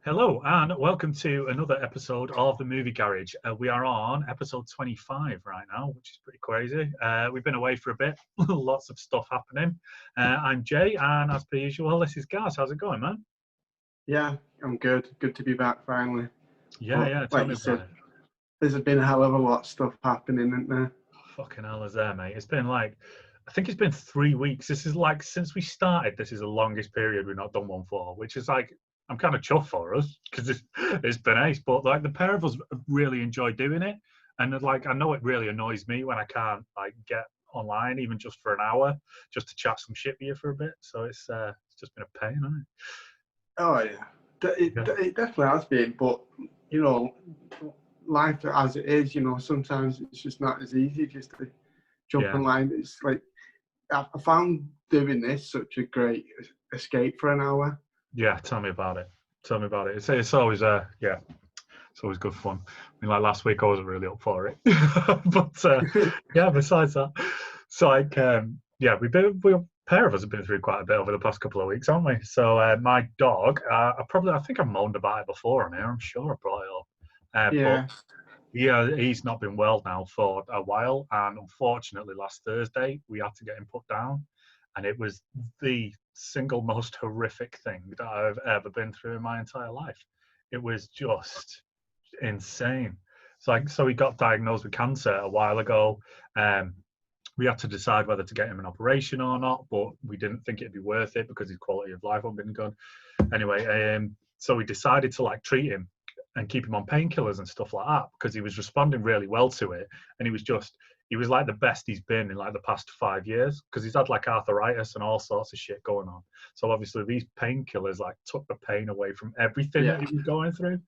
Hello and welcome to another episode of the Movie Garage. We are on episode 25 right now, which is pretty crazy. We've been away for a bit, lots of stuff happening. I'm Jay, and as per usual, this is Gaz. How's it going, man? Yeah, I'm good. Good to be back finally. Yeah, But yeah, tell like me you about said, it. there's been a hell of a lot of stuff happening, isn't there? Fucking hell is there, mate. It's been like, I think it's been 3 weeks. This is like, since we started, this is the longest period we've not done one for, which is like, I'm kind of chuffed for us because it's been ace. But like, the pair of us really enjoy doing it. And like, I know it really annoys me when I can't like get online, even just for an hour, just to chat some shit with you for a bit. So it's just been a pain, hasn't Oh yeah, it? Yeah. it definitely has been. But you know, life as it is, sometimes it's just not as easy just to jump Yeah. online. It's like I found doing this such a great escape for an hour. Yeah. Tell me about it. Tell me about it. It's always, yeah. It's always good fun. I mean, like last week, I wasn't really up for it, but yeah. Besides that, so like, yeah, we a pair of us have been through quite a bit over the past couple of weeks, haven't we? So my dog, I think I've moaned about it before on here. I'm sure I brought it up, but Yeah, yeah, he's not been well now for a while, and unfortunately, last Thursday we had to get him put down, and it was the single most horrific thing that I've ever been through in my entire life. It was just insane. So he got diagnosed with cancer a while ago. Um, we had to decide whether to get him an operation or not, but we didn't think it'd be worth it because his quality of life had been good. Anyway, so we decided to like treat him and keep him on painkillers and stuff like that because he was responding really well to it, and he was like the best he's been in like the past 5 years because he's had like arthritis and all sorts of shit going on. So obviously these painkillers like took the pain away from everything that yeah, he was going through,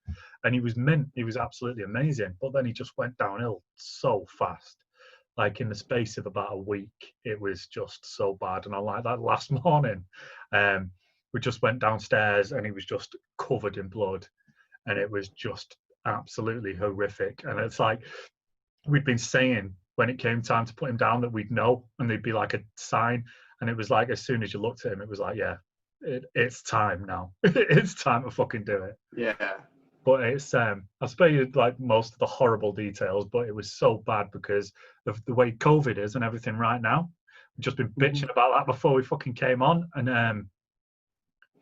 and he was mint. He was absolutely amazing, but then he just went downhill so fast. Like in the space of about a week, it was just so bad. And I like that last morning, um, we just went downstairs and he was just covered in blood, and it was just absolutely horrific. And it's like we'd been saying when it came time to put him down that we'd know, and there'd be like a sign, and it was like as soon as you looked at him, it was like, yeah, it's time now. It's time to fucking do it. yeah, But it's I spare you like most of the horrible details, but it was so bad because of the way COVID is and everything right now. We've just been mhm, bitching about that before we fucking came on, and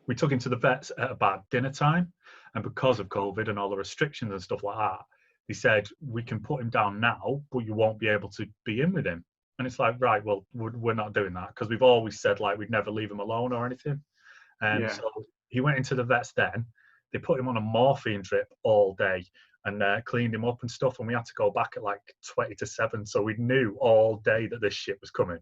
we took him to the vets at about dinner time, and because of COVID and all the restrictions and stuff like that, they said we can put him down now, but you won't be able to be in with him. And it's like, right, well, we're not doing that because we've always said like we'd never leave him alone or anything. yeah, So he went into the vets then. They put him on a morphine drip all day and cleaned him up and stuff. And we had to go back at like 20 to 7. So we knew all day that this shit was coming.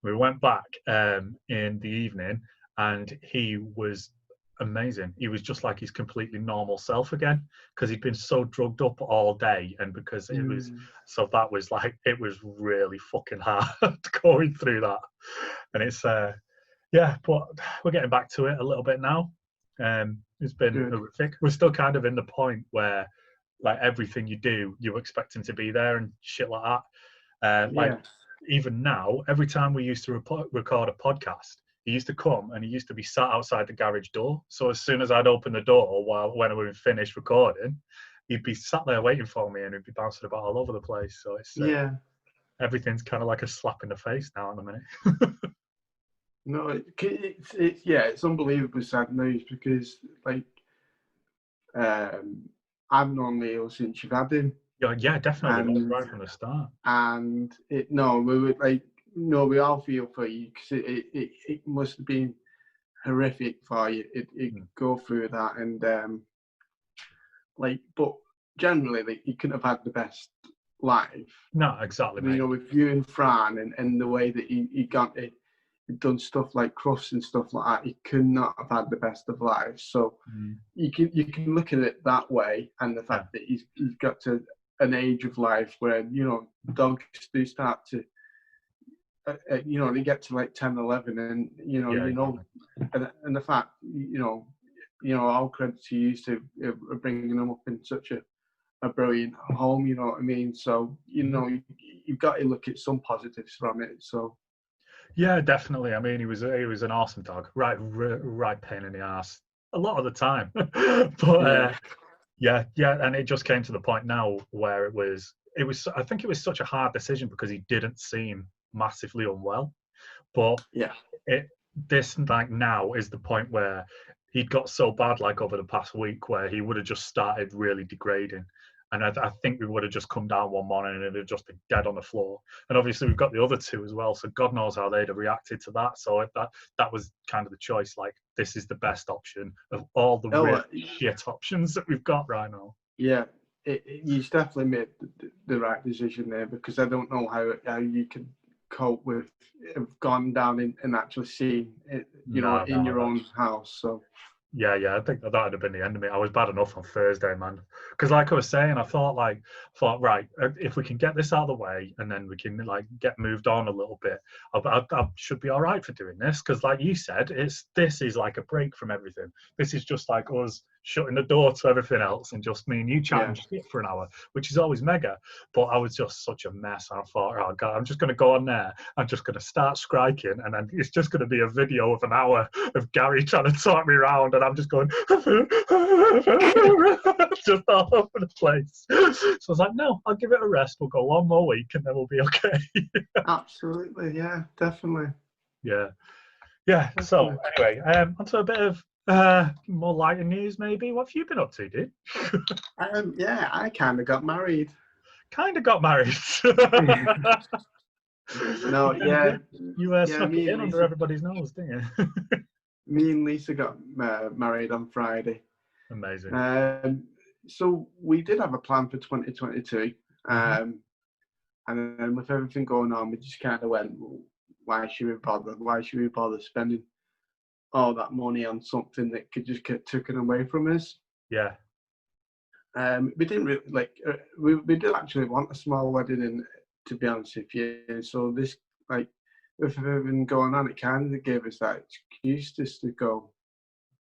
We went back in the evening, and he was amazing. He was just like his completely normal self again because he'd been so drugged up all day, and because it was mm, so that was like it was really fucking hard going through that. And it's yeah, but we're getting back to it a little bit now. It's been good. horrific. We're still kind of in the point where like everything you do, you expect him to be there and shit like that. Like Yeah, even now, every time we used to record a podcast, he used to come and he used to be sat outside the garage door. So as soon as I'd open the door when we were finished recording, he'd be sat there waiting for me, and he'd be bouncing about all over the place. So it's yeah. everything's kind of like a slap in the face now in a minute. No, it's yeah, it's unbelievably sad news because like um, I've known Leo since you've had him, Yeah, yeah, definitely and right from the start. it no, we were like no, we all feel for you because it must have been horrific for you. It Mm. go through that and like, but generally, like you couldn't have had the best life. No, exactly, You mate. know, with you and Fran and the way that he got it, he'd done stuff like Crufts and stuff like that. He could not have had the best of lives. So Mm. you can look at it that way, and the Yeah, fact that he's got to an age of life where dogs do start to they get to like 10, 11, and yeah, exactly. and the fact all credit to you to bringing them up in such a brilliant home. You know what I mean? So Mhm. you've got to look at some positives from it. So Yeah, definitely. I mean, he was an awesome dog. Right pain in the ass. a lot of the time. But yeah, and it just came to the point now where it was. I think it was such a hard decision because he didn't seem massively unwell. But Yeah. this like now is the point where he'd got so bad like over the past week where he would have just started really degrading. And I think we would have just come down one morning and it'd have just been dead on the floor. And obviously we've got the other two as well, so God knows how they'd have reacted to that. So that was kind of the choice. Like, this is the best option of all the real shit options that we've got right now. Yeah, he's definitely made the right decision there, because I don't know how you can cope with gone down and actually seeing it, in your own house. So yeah, I think that would have been the end of me. I was bad enough on Thursday, man. Because like I was saying, I thought right, if we can get this out of the way and then we can like get moved on a little bit, I should be all right for doing this. Because like you said, this is like a break from everything. This is just like us shutting the door to everything else and just me and you chatting shit for an hour, which is always mega. But I was just such a mess. And I thought, oh God, I'm just going to go on there. I'm just going to start striking. And then it's just going to be a video of an hour of Gary trying to talk me around. And I'm just going, just all over the place. So I was like, no, I'll give it a rest. We'll go one more week and then we'll be okay. Absolutely. Yeah, definitely. Yeah. Definitely. So anyway, onto a bit of more lighter news, maybe. What have you been up to, dude? I kind of got married. No, yeah. You snuck it in under everybody's nose, didn't you? Me and Lisa got married on Friday. Amazing. So we did have a plan for 2022. And then with everything going on, we just kind of went, why should we bother? Why should we bother spending all that money on something that could just get taken away from us? Yeah. We didn't really we did actually want a small wedding, and to be honest with you, so this with everything going on, it kind of gave us that excuse just to go,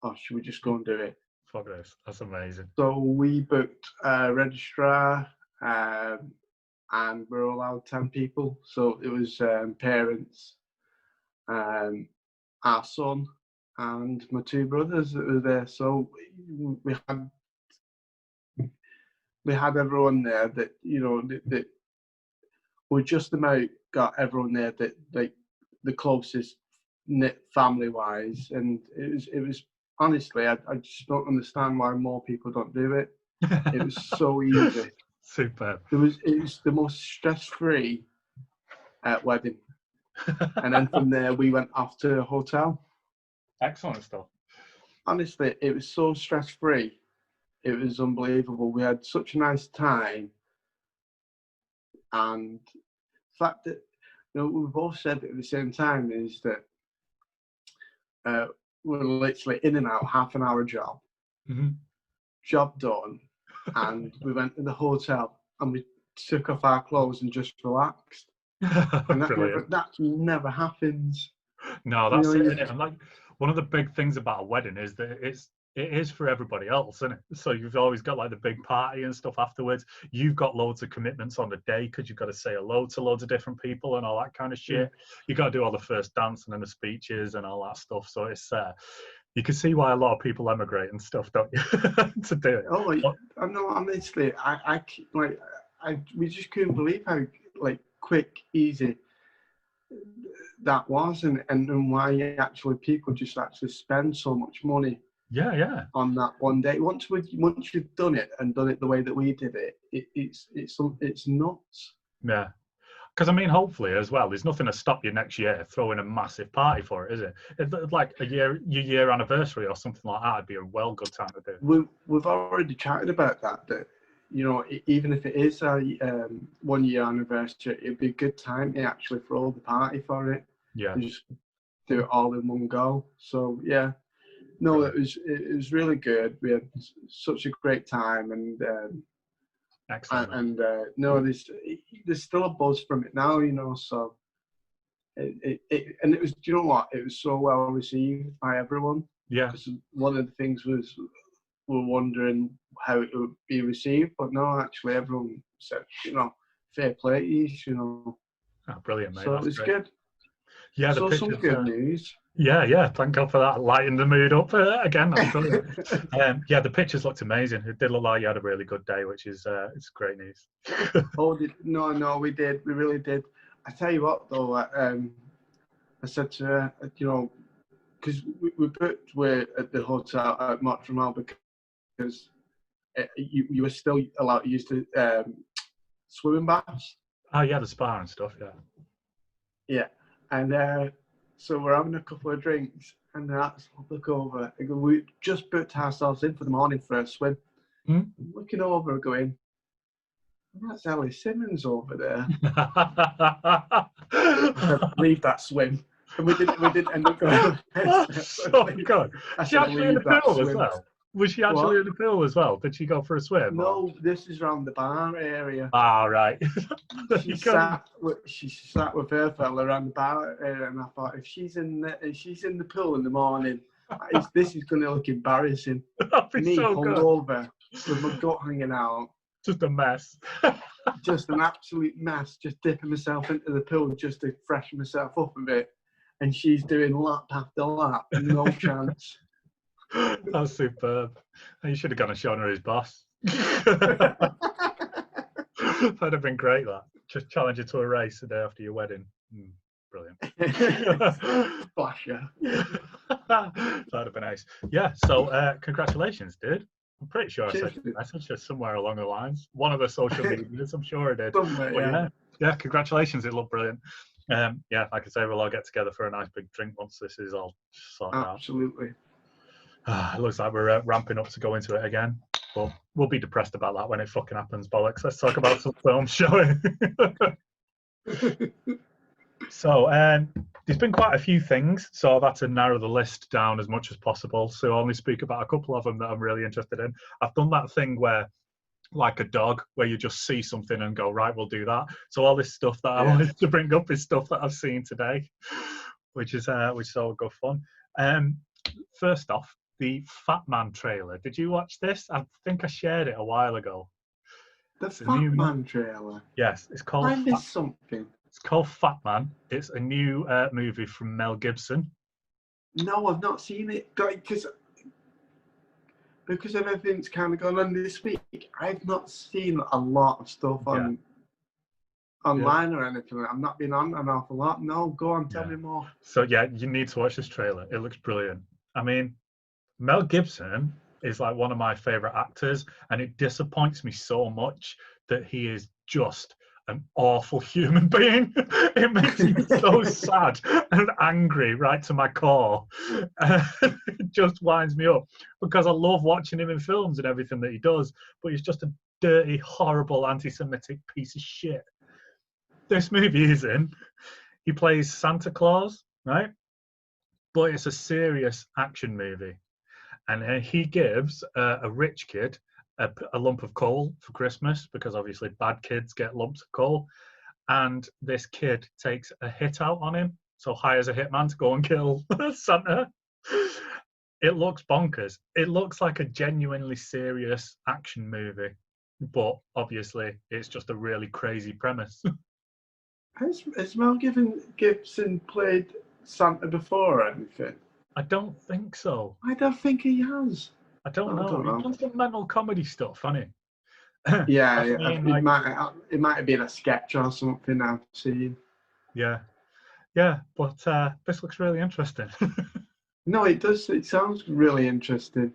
oh, should we just go and do it? Fuck this, that's amazing. So we booked a registrar, and we're allowed 10 people. So it was parents, our son, and my two brothers that were there. So we had everyone there that that we just about got everyone there that the closest knit family wise, and it was honestly I just don't understand why more people don't do it. It was so easy. Superb. It was the most stress-free wedding, and then from there we went off to a hotel. Excellent stuff. Honestly, it was so stress-free. It was unbelievable. We had such a nice time, and the fact that we both said at the same time is that we're literally in and out, half an hour job, job done, and we went to the hotel and we took off our clothes and just relaxed. And that never happens. No, that's it. And like one of the big things about a wedding is that it is for everybody else, isn't it? So you've always got like the big party and stuff afterwards. You've got loads of commitments on the day because you've got to say hello to loads of different people and all that kind of shit. You got to do all the first dance and then the speeches and all that stuff. So it's you can see why a lot of people emigrate and stuff, don't you, to do it. Oh, I know. Honestly, we just couldn't believe how quick, easy that was, and why actually people just actually spend so much money. Yeah. On that one day, once you've done it and done it the way that we did it, it's nuts. Yeah, because I mean, hopefully as well, there's nothing to stop you next year throwing a massive party for it, is it? If, like your year anniversary or something like that, would be a well good time to do. We've already chatted about that. Even if it is a 1 year anniversary, it'd be a good time to actually throw the party for it. Yeah, and just do it all in one go. So yeah. No, it was really good. We had such a great time, and excellent. And there's still a buzz from it now, So it and it was. Do you know what? It was so well received by everyone. Yeah. Because one of the things was we're wondering how it would be received, but no, actually everyone said, fair play to you, Oh, brilliant, mate. So it was good. Yeah, the So some pictures. good news. Yeah. Thank God for that, lighting the mood up again. That's brilliant. Yeah, the pictures looked amazing. It did look like you had a really good day, which is it's great news. No, we did. We really did. I tell you what, though, I said to her, because we booked at the hotel at Montreal because you were still allowed to use the swimming baths. Oh yeah, the spa and stuff. Yeah. Yeah, and so we're having a couple of drinks, and I look over. I go, we just booked ourselves in for the morning for a swim. I'm looking over, going, that's Ellie Simmons over there. I said, leave that swim. And we didn't end up going. So good. I She said, actually in the leave that pool as swim. well? Was she actually in the pool as well? Did she go for a swim? No, this is around the bar area. Ah, right. She sat with her fella around the bar area, and I thought, if she's in the pool in the morning, this is going to look embarrassing. That'd be Me so good. hungover with my gut hanging out. Just a mess. Just an absolute mess. Just dipping myself into the pool just to freshen myself up a bit, and she's doing lap after lap. No chance. That's superb. You should have gone and shown her his boss. That'd have been great, that. Just challenge her to a race the day after your wedding. Brilliant. Flasher. That'd have been nice. Yeah, so congratulations, dude. I'm pretty sure I sent you a message just somewhere along the lines. One of the social medias, I'm sure I did. Yeah, congratulations. It looked brilliant. Yeah, like I say, we'll all get together for a nice big drink once this is all sorted out. Absolutely. It looks like we're ramping up to go into it again. But we'll be depressed about that when it fucking happens, bollocks. Let's talk about some film showing. So there's been quite a few things, so I've had to narrow the list down as much as possible. So I'll only speak about a couple of them that I'm really interested in. I've done that thing where, like a dog, where you just see something and go, right, we'll do that. So all this stuff that I wanted to bring up is stuff that I've seen today, which is all good fun. First off, the Fat Man trailer. Did you watch this? I think I shared it a while ago. The Fat Man trailer? Yes, it's called... I missed something. It's called Fat Man. It's a new movie from Mel Gibson. No, I've not seen it. Because everything's kind of gone on this week, I've not seen a lot of stuff online or anything. I've not been on an awful lot. No, go on, tell me more. So yeah, you need to watch this trailer. It looks brilliant. I mean, Mel Gibson is like one of my favorite actors, and it disappoints me so much that he is just an awful human being. It makes me so sad and angry right to my core. It just winds me up because I love watching him in films and everything that he does, but he's just a dirty, horrible, anti-Semitic piece of shit. This movie he's in, he plays Santa Claus, right? But it's a serious action movie. And he gives a rich kid a lump of coal for Christmas, because obviously bad kids get lumps of coal. And this kid takes a hit out on him, so hires a hitman to go and kill Santa. It looks bonkers. It looks like a genuinely serious action movie, but obviously it's just a really crazy premise. Has Mel Gibson played Santa before or anything? I don't think so. I don't think he has. I don't know. He's done some mental comedy stuff, hasn't he? Yeah, it might have been a sketch or something I've seen. Yeah, but this looks really interesting. No, it does. It sounds really interesting,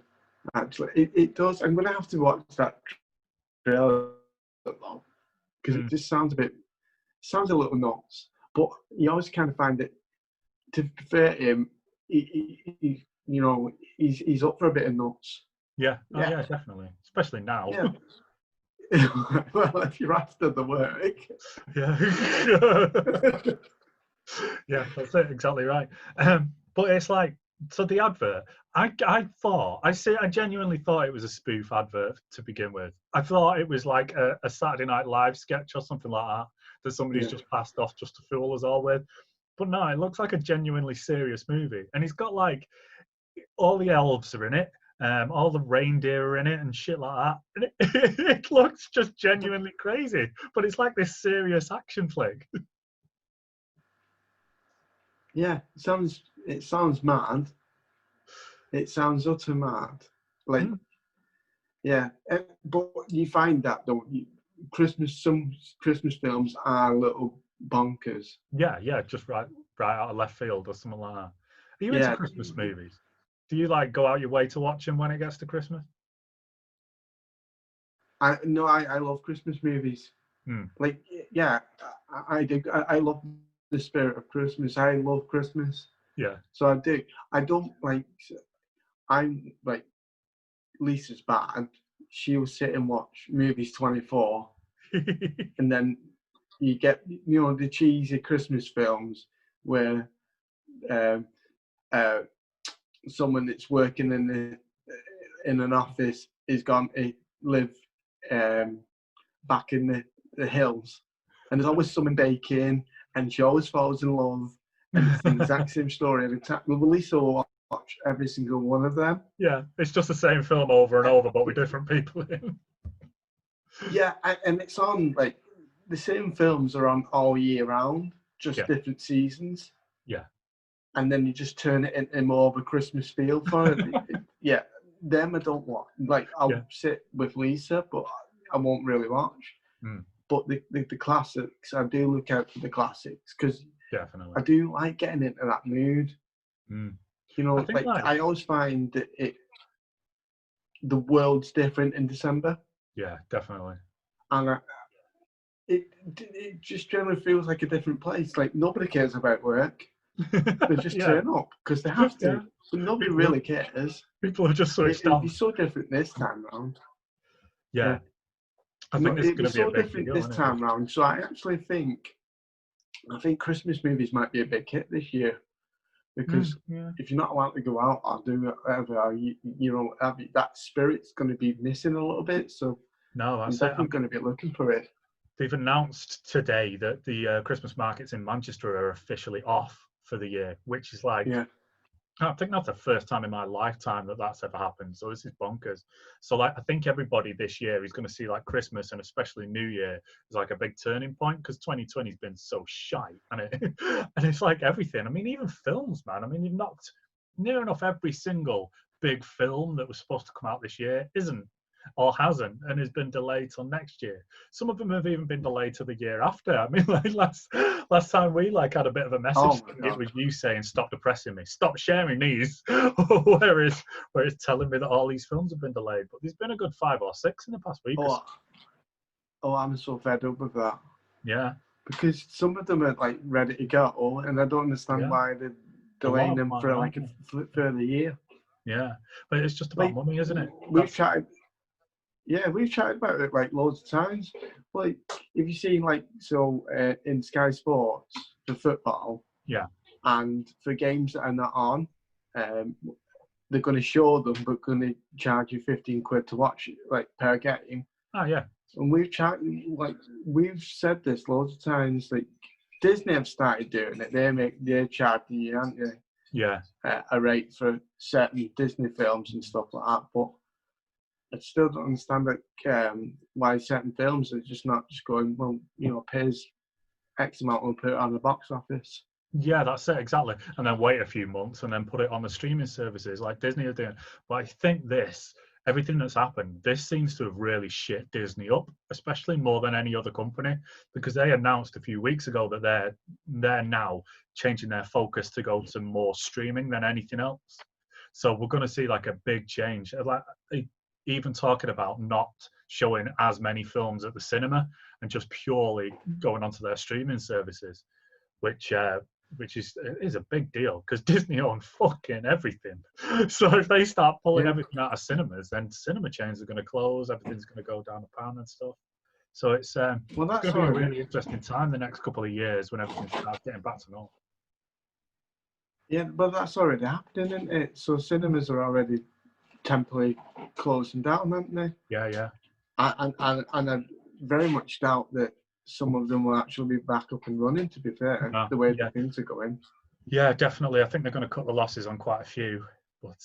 actually. It does. I'm going to have to watch that trailer because it just sounds a little nuts. But you always kind of find it, to be fair to him, he he's up for a bit of nuts. Yeah, yeah, definitely, especially now. Yeah. Well, if you're after the work. Yeah. Yeah, that's it, exactly right. But it's like, so the advert, I genuinely thought it was a spoof advert to begin with. I thought it was like a Saturday Night Live sketch or something like that somebody's just passed off just to fool us all with. But no, it looks like a genuinely serious movie. And he's got like, all the elves are in it. All the reindeer are in it and shit like that. And it looks just genuinely crazy, but it's like this serious action flick. Yeah, it sounds mad. It sounds utter mad. Like, yeah, but you find that, don't you? Some Christmas films are a little bonkers. Yeah, just right out of left field or something like that. Are you into Yeah, Christmas movies? Do you like go out your way to watch them when it gets to Christmas? I love Christmas movies. Like, yeah, I do. I love the spirit of Christmas. I love Christmas. Yeah. So I do. I don't like. I'm like Lisa's bad. She'll sit and watch movies 24, and then you get the cheesy Christmas films where um, someone that's working in an office is gone to live back in the hills, and there's always someone baking, and she always falls in love, and it's the exact same story every time. Well, Lisa will watch every single one of them. Yeah, it's just the same film over and over, but with different people in. Yeah, and it's on like the same films are on all year round, just different seasons. Yeah. And then you just turn it into more of a Christmas feel for it. Yeah, them I don't watch. Like, I'll sit with Lisa, but I won't really watch. But the classics, I do look out for the classics because definitely I do like getting into that mood. You know, I always find that the world's different in December. Yeah, definitely. And it just generally feels like a different place. Like, nobody cares about work. They just turn up because they have to. But nobody really cares. People are just switched on. It'll be so different this time round. Yeah. I think it's going to be so different this time round. So I actually think Christmas movies might be a big hit this year because if you're not allowed to go out or do whatever, that spirit's going to be missing a little bit. So I'm definitely going to be looking for it. They've announced today that the Christmas markets in Manchester are officially off for the year, which is like, I think that's the first time in my lifetime that that's ever happened. So this is bonkers. So like, I think everybody this year is going to see like Christmas and especially New Year is like a big turning point because 2020 has been so shite, and it's like everything. I mean, even films, man. I mean, you've knocked near enough every single big film that was supposed to come out this year isn't or hasn't and has been delayed till next year. Some of them have even been delayed to the year after. I mean, like last time we like had a bit of a message, it was you saying stop depressing me, stop sharing these, where it's telling me that all these films have been delayed, but there's been a good 5 or 6 in the past week. I'm so fed up with that. Yeah, because some of them are like ready to go, and I don't understand why they're delaying them for like a further year. Yeah, but it's just about like, money, isn't it? We've chatted about it like loads of times. Like, if you see like in Sky Sports for football, and for games that are not on, they're going to show them, but going to charge you £15 to watch it, like per game. Oh yeah. And we've said this loads of times. Like, Disney have started doing it. They're charging you, aren't they? Yeah. A rate for certain Disney films and stuff like that. But I still don't understand why certain films are just not just going, well, pays X amount, we'll put it on the box office. Yeah, that's it, exactly. And then wait a few months and then put it on the streaming services like Disney are doing. But I think everything that's happened, this seems to have really shit Disney up, especially more than any other company, because they announced a few weeks ago that they're now changing their focus to go to more streaming than anything else. So we're going to see like a big change. Like, even talking about not showing as many films at the cinema and just purely going onto their streaming services, which is a big deal because Disney own fucking everything. So if they start pulling everything out of cinemas, then cinema chains are going to close, everything's going to go down the pan and stuff. So it's going to be a really interesting time the next couple of years when everything starts getting back to normal. Yeah, but that's already happening, isn't it? So cinemas are already temporarily closing down, aren't they? Yeah. And I very much doubt that some of them will actually be back up and running, to be fair, the way that things are going. Yeah, definitely. I think they're going to cut the losses on quite a few. But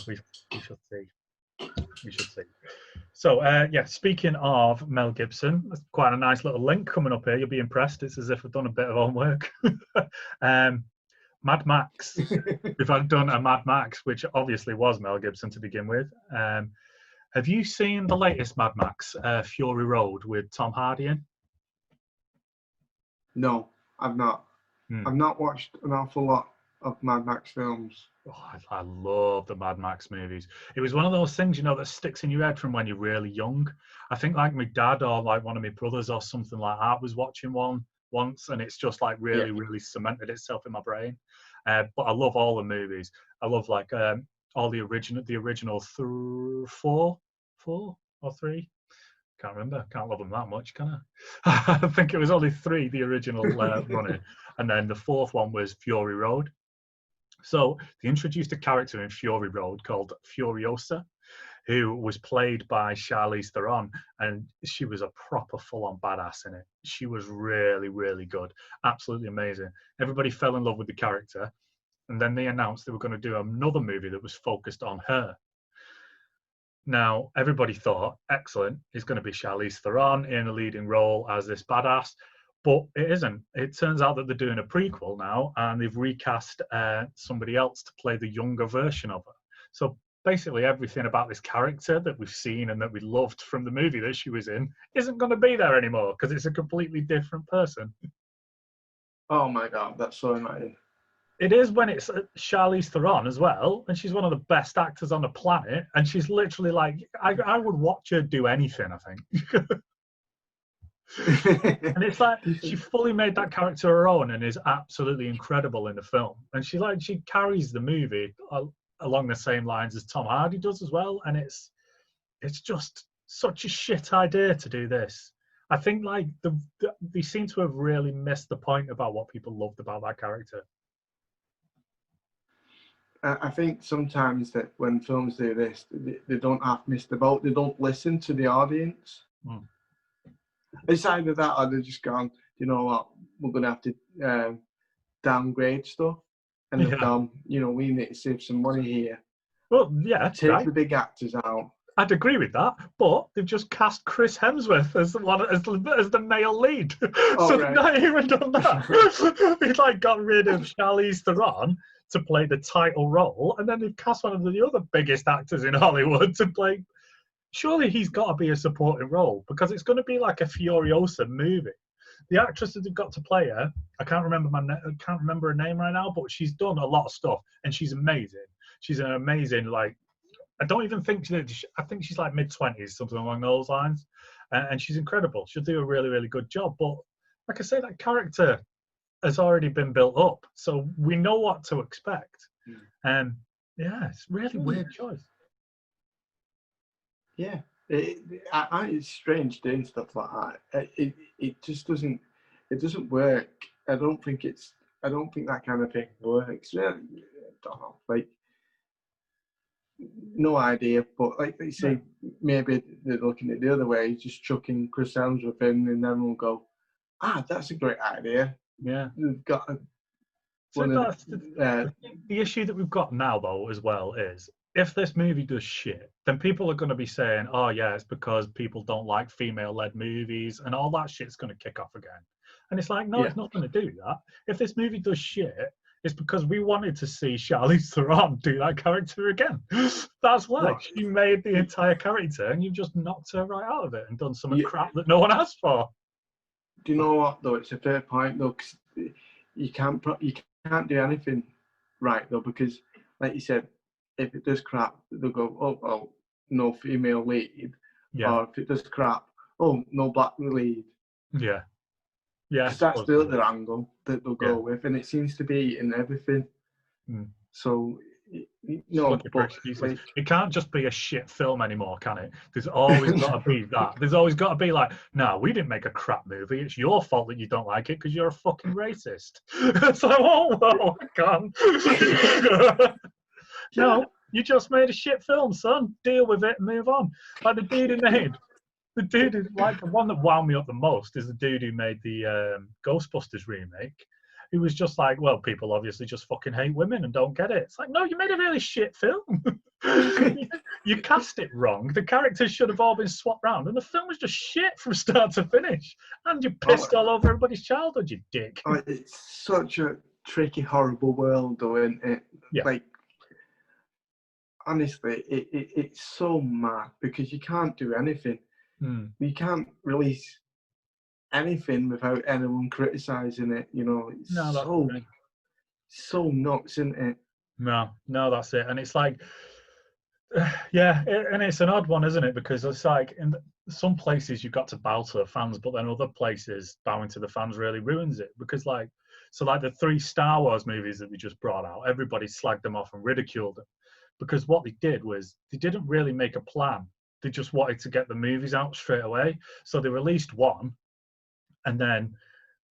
we should see. We should see. So, speaking of Mel Gibson, that's quite a nice little link coming up here. You'll be impressed. It's as if I've done a bit of homework. Mad Max. If I'd done a Mad Max, which obviously was Mel Gibson to begin with. Have you seen the latest Mad Max, Fury Road, with Tom Hardy in? No, I've not. I've not watched an awful lot of Mad Max films. Oh, I love the Mad Max movies. It was one of those things, that sticks in your head from when you're really young. I think like my dad or like one of my brothers or something like that was watching one once, and it's just like really, really cemented itself in my brain. But I love all the movies. I love like all the original four or three. Can't remember. Can't love them that much, can I? I think it was only three, the original running, and then the fourth one was Fury Road. So they introduced a character in Fury Road called Furiosa, who was played by Charlize Theron, and she was a proper full-on badass in it. She was really, really good. Absolutely amazing. Everybody fell in love with the character, and then they announced they were going to do another movie that was focused on her. Now, everybody thought, excellent, it's going to be Charlize Theron in a leading role as this badass, but it isn't. It turns out that they're doing a prequel now, and they've recast somebody else to play the younger version of her. So basically everything about this character that we've seen and that we loved from the movie that she was in isn't going to be there anymore because it's a completely different person. Oh my God, that's so annoying. It is when it's Charlize Theron as well, and she's one of the best actors on the planet, and she's literally like, I would watch her do anything, I think. And it's like she fully made that character her own and is absolutely incredible in the film. And she carries the movie along the same lines as Tom Hardy does as well. And it's just such a shit idea to do this. I think like they seem to have really missed the point about what people loved about that character. I think sometimes that when films do this, they don't have missed the boat. They don't listen to the audience. It's either that or they're just gone, you know what, we're going to have to downgrade stuff. And they've gone, we need to save some money here. Well, yeah, Take the big actors out. I'd agree with that, but they've just cast Chris Hemsworth as the male lead. Oh, so right. They've not even done that. They've got rid of Charlize Theron to play the title role, and then they've cast one of the other biggest actors in Hollywood to play. Surely he's got to be a supporting role because it's going to be like a Furiosa movie. The actress that they've got to play her, I can't remember her name right now, but she's done a lot of stuff and she's amazing. She's an amazing I don't even think I think she's like mid-20s, something along those lines, and she's incredible. She'll do a really, really good job. But like I say, that character has already been built up, so we know what to expect. And it's really weird choice. Yeah, it's strange doing stuff like that. It just doesn't. It doesn't work. I don't think that kind of thing works. I don't know. No idea. But like they say, maybe they're looking at the other way, just chucking Chris Hemsworth in, and then we'll go, that's a great idea. Yeah, we've got. The issue that we've got now, though, as well, is if this movie does shit, then people are going to be saying, oh, yeah, it's because people don't like female-led movies, and all that shit's going to kick off again. And it's like, no, it's not going to do that. If this movie does shit, it's because we wanted to see Charlize Theron do that character again. That's why. She made the entire character, and you've just knocked her right out of it and done some crap that no one asked for. Do you know what, though? It's a fair point, though, because you can't do anything right, though, because, like you said, if it does crap, they'll go, oh, no female lead. Yeah. Or if it does crap, oh, no black lead. Yeah. Yeah. That's the other angle that they'll go with, and it seems to be in everything. So, but it can't just be a shit film anymore, can it? There's always got to be that. There's always got to be like, no, we didn't make a crap movie. It's your fault that you don't like it because you're a fucking racist. It's like, oh, God. No, you just made a shit film, son. Deal with it and move on. Like the dude who like the one that wound me up the most is the dude who made the Ghostbusters remake. He was just like, well, people obviously just fucking hate women and don't get it. It's like, no, you made a really shit film. You cast it wrong. The characters should have all been swapped around, and the film was just shit from start to finish. And you pissed all over everybody's childhood, you dick. It's such a tricky, horrible world, though, isn't it? Yeah. Like, honestly, it's so mad because you can't do anything. You can't release anything without anyone criticizing it. You know, it's No, that's the thing. so nuts, isn't it? No, that's it. And it's like, yeah, and it's an odd one, isn't it? Because it's like in some places you've got to bow to the fans, but then other places bowing to the fans really ruins it. Because like, so like the 3 Star Wars movies that we just brought out, everybody slagged them off and ridiculed them because what they did was they didn't really make a plan. They just wanted to get the movies out straight away. So they released one and then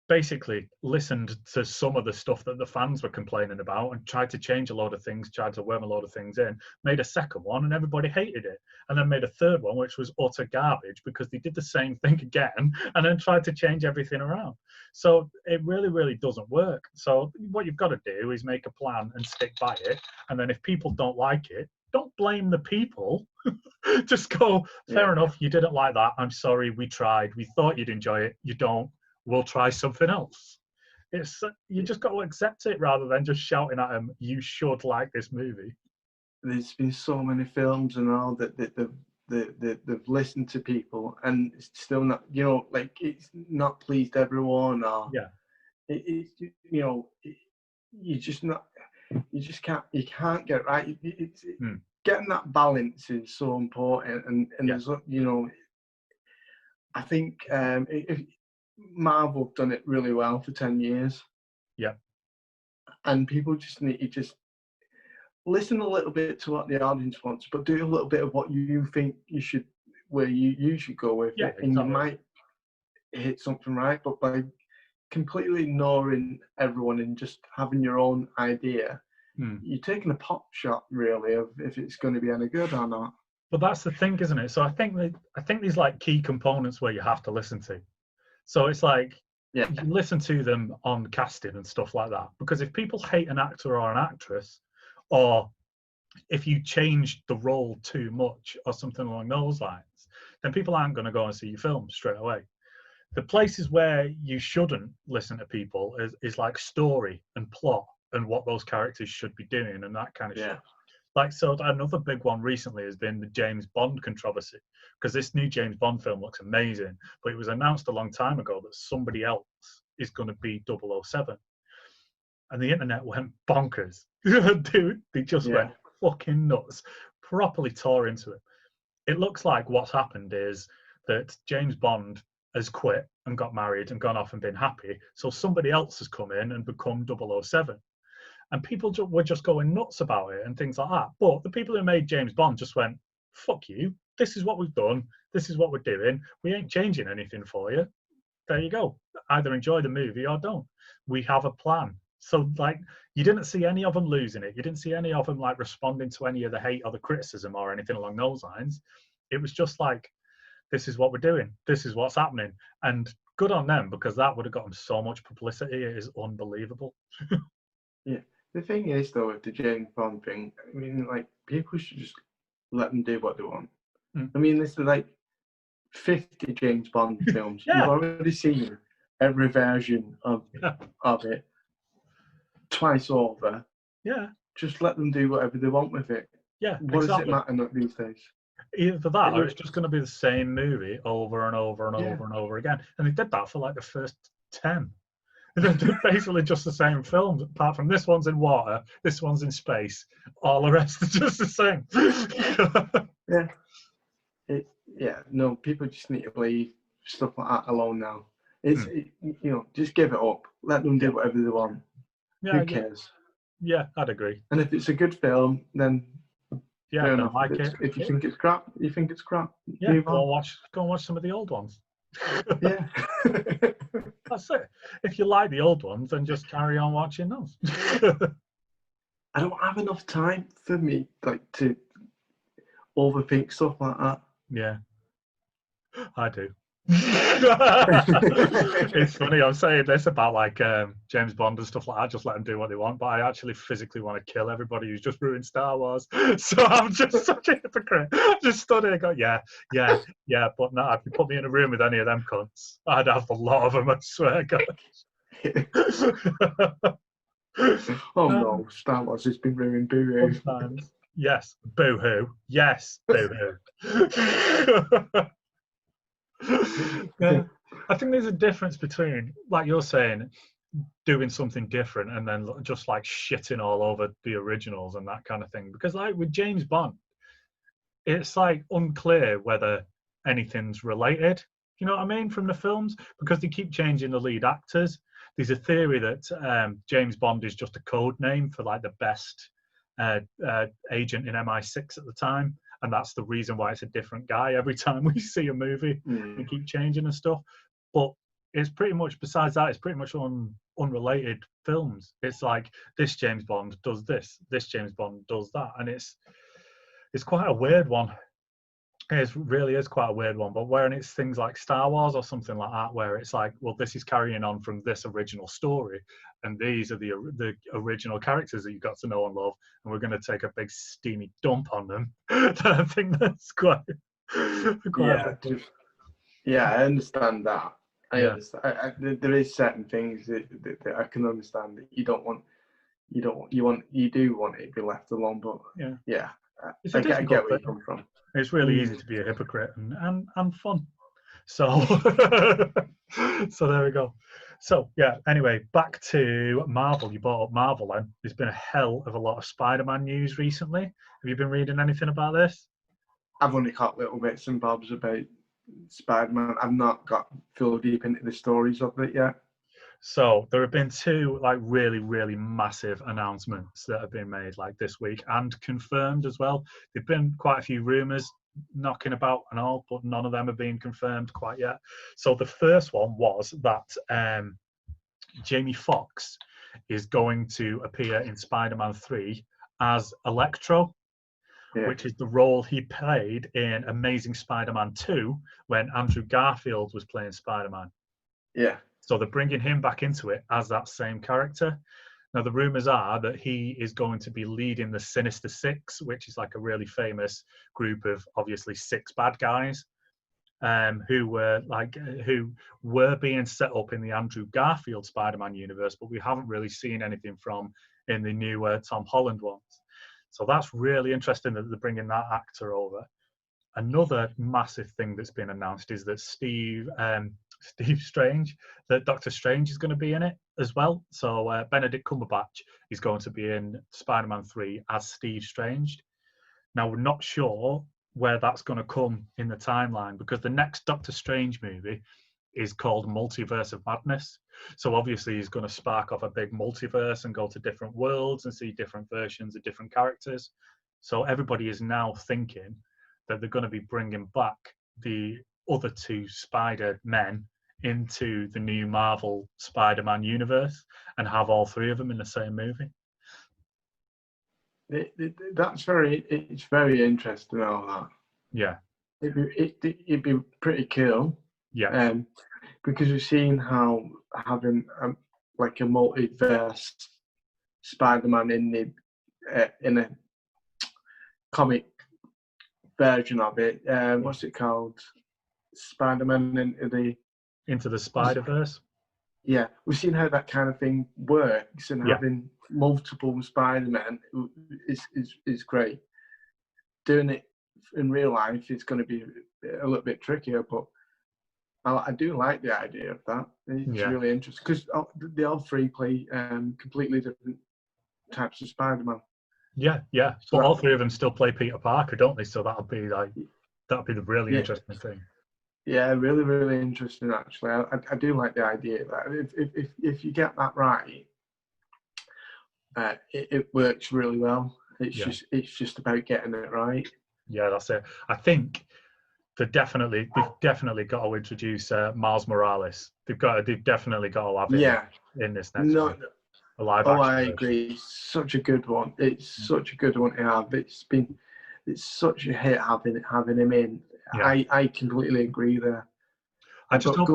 basically listened to some of the stuff that the fans were complaining about and tried to change a load of things, tried to worm a load of things in, made a second one and everybody hated it. And then made a third one, which was utter garbage because they did the same thing again and then tried to change everything around. So it really, really doesn't work. So what you've got to do is make a plan and stick by it. And then if people don't like it, don't blame the people. Just go, fair enough, you didn't like that. I'm sorry, we tried. We thought you'd enjoy it. You don't. We'll try something else. It's you just got to accept it rather than just shouting at them, you should like this movie. There's been so many films and all that they've listened to people and it's still not, you know, like it's not pleased everyone or it's you know, you just can't get it right. Getting that balance is so important and there's, you know, I think if Marvel have done it really well for 10 years. Yeah. And people just need to just listen a little bit to what the audience wants, but do a little bit of what you think you should, where you should go with it. And you might hit something right, but by completely ignoring everyone and just having your own idea, you're taking a pop shot really of if it's going to be any good or not. But that's the thing, isn't it? So I think these like key components where you have to listen to. So it's like you listen to them on casting and stuff like that. Because if people hate an actor or an actress, or if you change the role too much or something along those lines, then people aren't going to go and see your film straight away. The places where you shouldn't listen to people is like story and plot and what those characters should be doing and that kind of shit. Like, so another big one recently has been the James Bond controversy, because this new James Bond film looks amazing, but it was announced a long time ago that somebody else is going to be 007. And the internet went bonkers. Dude, they just went fucking nuts, properly tore into it. It looks like what's happened is that James Bond has quit and got married and gone off and been happy. So somebody else has come in and become 007. And people were just going nuts about it and things like that. But the people who made James Bond just went, fuck you. This is what we've done. This is what we're doing. We ain't changing anything for you. There you go. Either enjoy the movie or don't. We have a plan. So, like, you didn't see any of them losing it. You didn't see any of them, like, responding to any of the hate or the criticism or anything along those lines. It was just like, this is what we're doing. This is what's happening. And good on them, because that would have got them so much publicity. It is unbelievable. Yeah. The thing is, though, with the James Bond thing, I mean, like, people should just let them do what they want. I mean, this is like 50 James Bond films. You've already seen every version of it twice over. Yeah. Just let them do whatever they want with it. Yeah, what does it matter these days? Either that or it's just going to be the same movie over and over and over and over again. And they did that for like the first 10. They're basically just the same films, apart from this one's in water, this one's in space. All the rest are just the same. No, people just need to leave stuff like that alone now. You know, just give it up. Let them do whatever they want. Who cares? Yeah, I'd agree. And if it's a good film, then fair enough. Like it. If you think it's crap, you think it's crap. Yeah, go and watch some of the old ones. Yeah. That's it. If you like the old ones, then just carry on watching those. I don't have enough time for me, like, to overthink stuff like that. Yeah, I do. It's funny, I'm saying this about like James Bond and stuff like that, just let them do what they want, but I actually physically want to kill everybody who's just ruined Star Wars. So I'm just such a hypocrite. I just stood here and go, yeah, but no, if you put me in a room with any of them cunts, I'd have a lot of them, I swear, God. Oh no, Star Wars has been ruined. Boo-hoo. Sometimes. Yes, boo-hoo. Yes, boo-hoo. Yeah, I think there's a difference between, like you're saying, doing something different and then just like shitting all over the originals and that kind of thing. Because like with James Bond, it's like unclear whether anything's related. You know what I mean, from the films, because they keep changing the lead actors. There's a theory that James Bond is just a code name for like the best agent in MI6 at the time, and that's the reason why it's a different guy every time we see a movie. They keep changing and stuff, but it's pretty much, besides that, it's pretty much unrelated films. It's like this James Bond does this James Bond does that, and it's quite a weird one. It really is quite a weird one. But when it's things like Star Wars or something like that, where it's like, well, this is carrying on from this original story, and these are the original characters that you got to know and love, and we're going to take a big steamy dump on them. I think that's quite yeah, I understand that. I understand. There is certain things that I can understand that you don't want. You do want it to be left alone, but yeah. It's I get where you come from. It's really easy to be a hypocrite and fun. So so there we go. So yeah, anyway, back to Marvel. You brought up Marvel then. There's been a hell of a lot of Spider-Man news recently. Have you been reading anything about this? I've only caught little bits and bobs about Spider-Man. I've not got full deep into the stories of it yet. So there have been two like really, really massive announcements that have been made like this week and confirmed as well. There've been quite a few rumours knocking about and all, but none of them have been confirmed quite yet. So the first one was that Jamie Foxx is going to appear in Spider-Man 3 as Electro, which is the role he played in Amazing Spider-Man 2 when Andrew Garfield was playing Spider-Man. Yeah. So they're bringing him back into it as that same character. Now, the rumours are that he is going to be leading the Sinister Six, which is like a really famous group of obviously 6 bad guys who were being set up in the Andrew Garfield Spider-Man universe, but we haven't really seen anything from in the new Tom Holland ones. So that's really interesting that they're bringing that actor over. Another massive thing that's been announced is that Steve Strange, that Doctor Strange is going to be in it as well. So Benedict Cumberbatch is going to be in Spider-Man 3 as Steve Strange. Now, we're not sure where that's going to come in the timeline, because the next Doctor Strange movie is called Multiverse of Madness. So obviously he's going to spark off a big multiverse and go to different worlds and see different versions of different characters. So everybody is now thinking that they're going to be bringing back the other 2 Spider-Men into the new Marvel Spider-Man universe and have all 3 of them in the same movie. It's very interesting, all that. Yeah. It'd be pretty cool. Yeah. Because we've seen how having like a multiverse Spider-Man in a comic version of it. What's it called? Spider-Man into the Spider-Verse. Yeah, we've seen how that kind of thing works, and having multiple Spider-Men is great. Doing it in real life is going to be a little bit trickier, but I do like the idea of that. It's really interesting because they all 3 play completely different types of Spider-Man. Yeah. So but all 3 of them still play Peter Parker, don't they? So that'll be the really interesting thing. Yeah, really, really interesting. Actually, I do like the idea of that. If you get that right, it works really well. It's just about getting it right. Yeah, that's it. I think they've definitely got to introduce Miles Morales. They've definitely got to have it in this next one. A live action I version. agree. It's such a good one. It's such a good one to have. It's such a hit having him in. Yeah. I completely agree there. I just hope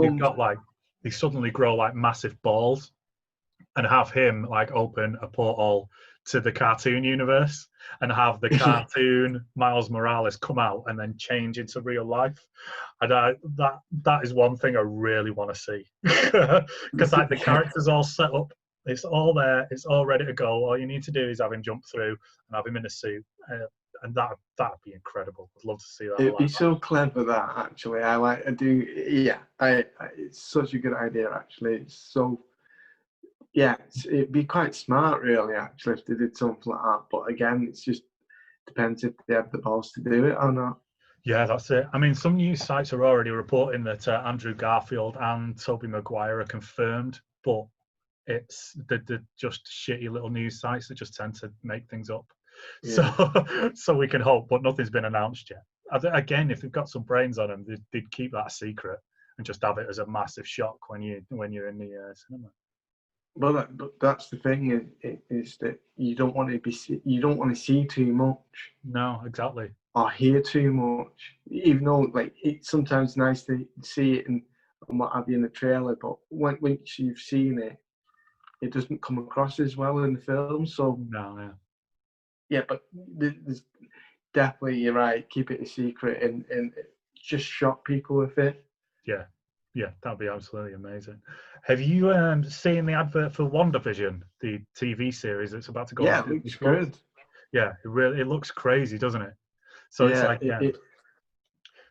they suddenly grow like massive balls and have him like open a portal to the cartoon universe and have the cartoon Miles Morales come out and then change into real life. And that is one thing I really want to see because like the characters all set up It's all there. It's all ready to go. All you need to do is have him jump through and have him in a suit, and that'd be incredible. I'd love to see that. It'd be so clever that actually. I do. Yeah, it's such a good idea actually. It's so. Yeah, it'd be quite smart really actually if they did something like that. But again, it's just depends if they have the balls to do it or not. Yeah, that's it. I mean, some news sites are already reporting that Andrew Garfield and Tobey Maguire are confirmed, but it's the just shitty little news sites that just tend to make things up. Yeah. So we can hope, but nothing's been announced yet. Again, if they've got some brains on them, they'd keep that a secret and just have it as a massive shock when you're in the cinema. But that's the thing is that you don't want to see too much. No, exactly. Or hear too much, even though like it's sometimes nice to see it and what have you in the trailer, but once you've seen it, it doesn't come across as well in the film. So no, yeah, but there's definitely, you're right. Keep it a secret and just shock people with it. Yeah, that'd be absolutely amazing. Have you seen the advert for WandaVision, the TV series that's about to go? Yeah, it looks good. Yeah, it looks crazy, doesn't it? So it's like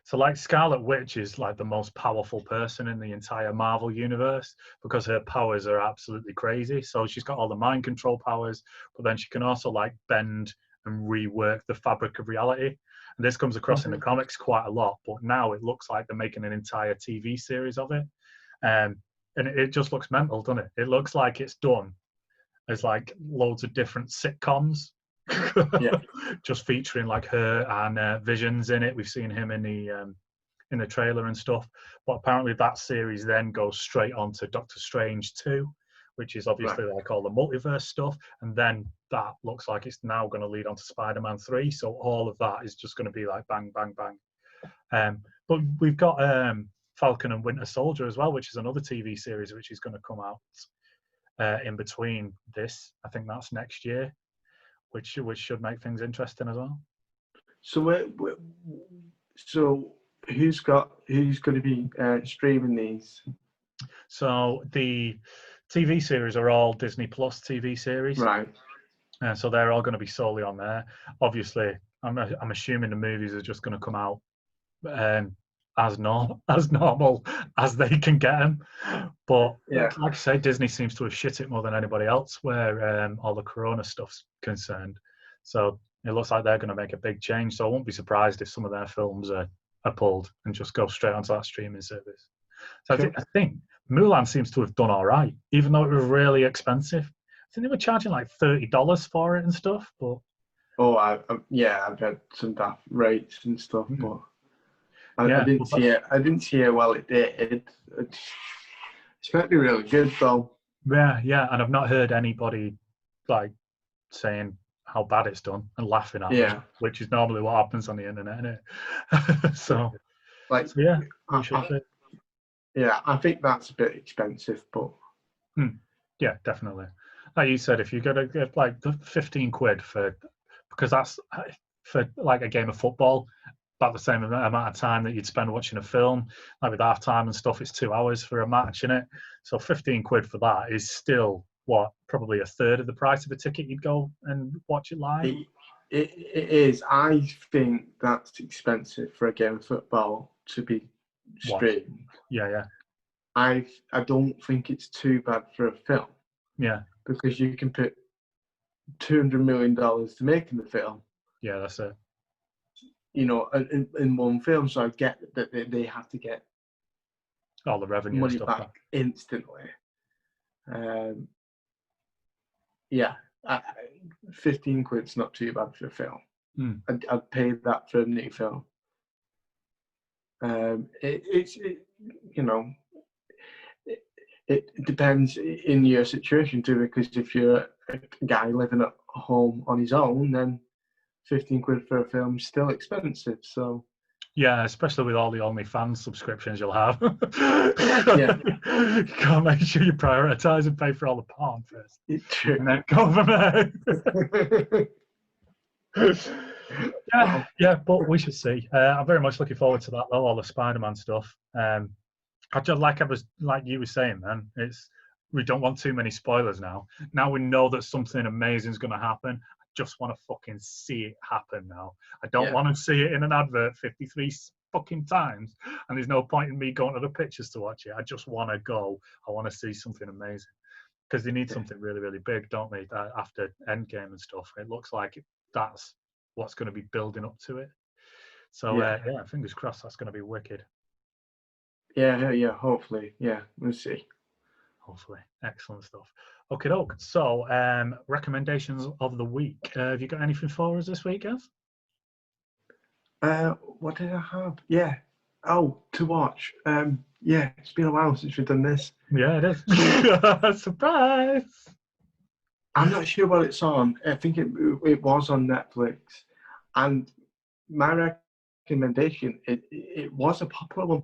so like Scarlet Witch is like the most powerful person in the entire Marvel universe because her powers are absolutely crazy. So she's got all the mind control powers, but then she can also like bend and rework the fabric of reality. And this comes across in the comics quite a lot, but now it looks like they're making an entire TV series of it. And it just looks mental, doesn't it? It looks like it's done as like loads of different sitcoms. Yeah. Just featuring like her and Visions in it. We've seen him in the trailer and stuff. But apparently that series then goes straight on to Doctor Strange 2, which is obviously like all the multiverse stuff. And then that looks like it's now going to lead on to Spider-Man 3. So all of that is just going to be like bang, bang, bang. But we've got Falcon and Winter Soldier as well, which is another TV series which is going to come out in between this. I think that's next year. Which should make things interesting as well. So so who's going to be streaming these? So the TV series are all Disney Plus TV series, right? So they're all going to be solely on there. Obviously, I'm assuming the movies are just going to come out as normal as they can get them. But like I say, Disney seems to have shit it more than anybody else where all the Corona stuff's concerned. So it looks like they're going to make a big change. So I won't be surprised if some of their films are pulled and just go straight onto that streaming service. So I think Mulan seems to have done all right, even though it was really expensive. I think they were charging like $30 for it and stuff. But I've had some daft rates and stuff, but. I didn't see it. I didn't see how well it did. It's meant to be really good, though. Yeah, and I've not heard anybody like saying how bad it's done and laughing at it, which is normally what happens on the internet, isn't it? So I think that's a bit expensive, but yeah, definitely. Like you said, if you're gonna get like the 15 quid because that's for like a game of football. About the same amount of time that you'd spend watching a film. Like with half time and stuff, it's 2 hours for a match, innit? So 15 quid for that is still probably a third of the price of a ticket you'd go and watch it live. It is. I think that's expensive for a game of football to be streamed. Yeah. I don't think it's too bad for a film. Yeah. Because you can put $200 million to making the film. Yeah, that's it. You know, in one film, so I get that they have to get all the revenue money and stuff back instantly. 15 quid's not too bad for a film. I'd pay that for a new film. It depends in your situation too, because if you're a guy living at home on his own, then 15 quid for a film is still expensive. So yeah, especially with all the OnlyFans subscriptions you'll have. You gotta make sure you prioritise and pay for all the porn first. It's true. And then go from there. Yeah, but we should see. I'm very much looking forward to that though, all the Spider-Man stuff. I just like you were saying, man, we don't want too many spoilers now. Now we know that something amazing is going to happen. I just want to fucking see it happen now. I don't want to see it in an advert 53 fucking times, and there's no point in me going to the pictures to watch it. I just want to go. I want to see something amazing, because they need something really, really big, don't they? After Endgame and stuff, it looks like that's what's going to be building up to it. So yeah, fingers crossed that's going to be wicked. Yeah, hopefully. Yeah, we'll see. Hopefully. Excellent stuff. Okay, doke. So, recommendations of the week. Have you got anything for us this week, Gaz? What did I have? Yeah. Oh, to watch. Yeah, it's been a while since we've done this. Yeah, it is. Surprise! I'm not sure what it's on. I think it was on Netflix. And my recommendation, it was a popular one.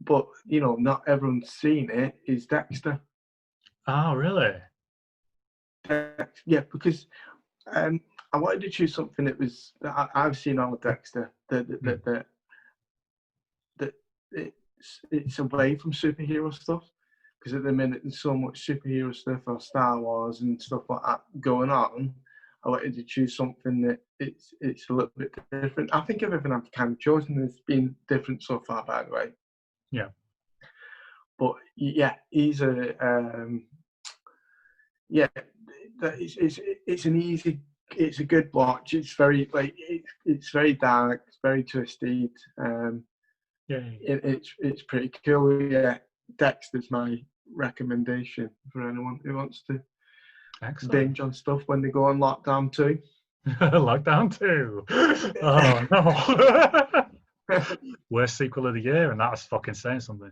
But, you know, not everyone's seen it, is Dexter. Oh, really? Yeah, because I wanted to choose something that was I've seen all of Dexter that it's away from superhero stuff, because at the minute there's so much superhero stuff or Star Wars and stuff like that going on. I wanted to choose something that it's a little bit different. I think everything I've kind of chosen has been different so far, by the way. Yeah. But yeah, he's a it's an easy, it's a good watch. It's very it's very dark, it's very twisted. It's pretty cool. Yeah, Dexter's my recommendation for anyone who wants to binge on stuff when they go on lockdown too. Lockdown 2. Oh no. Worst sequel of the year, and that's fucking saying something.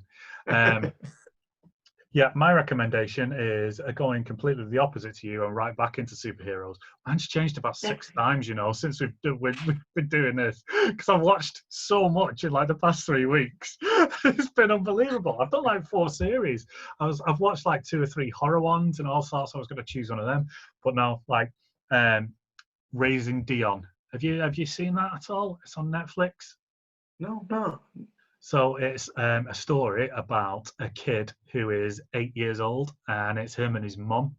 Yeah, my recommendation is going completely the opposite to you and right back into superheroes. Mine's changed about 6 times, you know, since we've been doing this, because I've watched so much in like the past 3 weeks. It's been unbelievable. I've done like 4 series. I've watched like 2 or 3 horror ones and all sorts. I was going to choose one of them, but no, like Raising Dion. Have you seen that at all? It's on Netflix. No. So it's a story about a kid who is 8 years old, and it's him and his mum.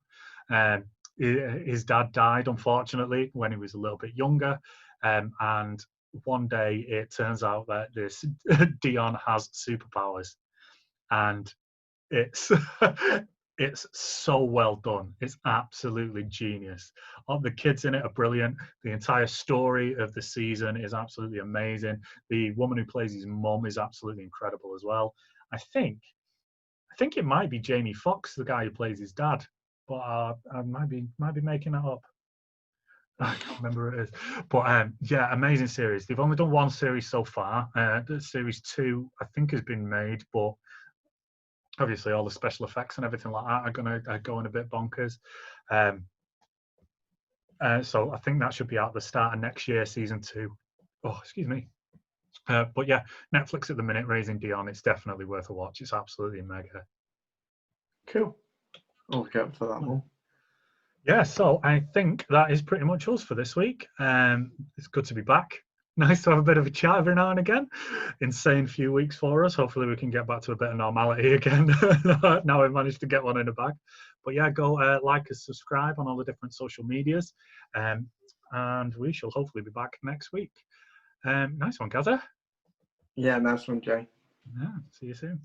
His dad died, unfortunately, when he was a little bit younger. And one day it turns out that this Dion has superpowers. And it's it's so well done. It's absolutely genius. All the kids in it are brilliant. The entire story of the season is absolutely amazing. The woman who plays his mum is absolutely incredible as well. I think it might be Jamie Foxx, the guy who plays his dad, but I might be making that up. I can't remember who it is. But yeah, amazing series. They've only done 1 series so far. Series 2, I think, has been made, but obviously all the special effects and everything like that are going to go in a bit bonkers. So I think that should be out at the start of next year, season 2. Oh, excuse me. But yeah, Netflix at the minute, Raising Dion. It's definitely worth a watch. It's absolutely mega. Cool. I'll look out for that one. Yeah, so I think that is pretty much us for this week. It's good to be back. Nice to have a bit of a chat every now and again. Insane few weeks for us. Hopefully we can get back to a bit of normality again. Now we've managed to get one in the bag. But yeah, go like and subscribe on all the different social medias. And we shall hopefully be back next week. Nice one, Gaza. Yeah, nice one, Jay. Yeah, see you soon.